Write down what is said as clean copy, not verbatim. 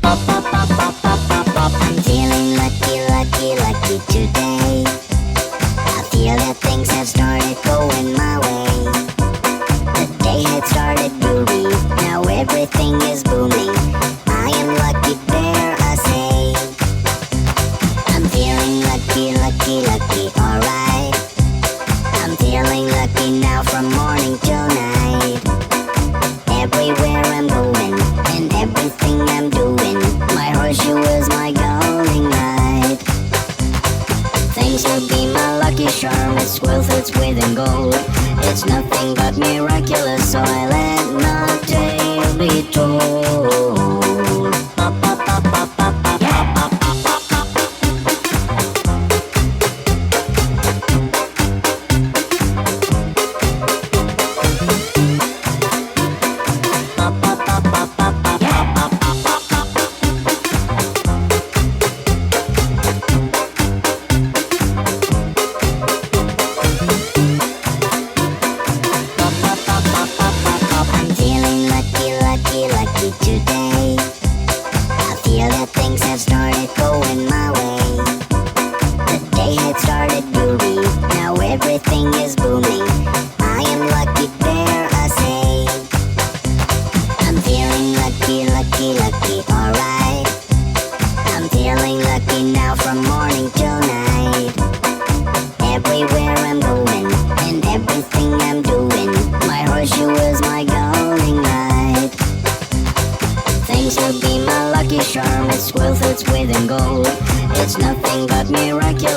I'm feeling lucky, lucky, lucky today. I feel that things have started going my way. The day had started groovy, now everything is booming. I am lucky, dare I say. I'm feeling lucky, lucky, lucky, alright. I'm feeling lucky now from morning till night. Everywhere I'm going and everything I'm doing, my horseshoe is my guiding light. Things will be my lucky charm, it's wealth, it's within gold. It's nothing but miraculous, so I let my tale be told. I'm feeling lucky, lucky, lucky today. I feel that things have started going my way. The day had started groovy, now everything is booming. I am lucky, dare I say. I'm feeling lucky, lucky, lucky, alright. I'm feeling lucky now from morning till night. Everywhere I'm going and everything I'm doing, my horseshoe is my guiding light. Things will be my lucky charm, it's wealth, it's within gold. It's nothing but miraculous.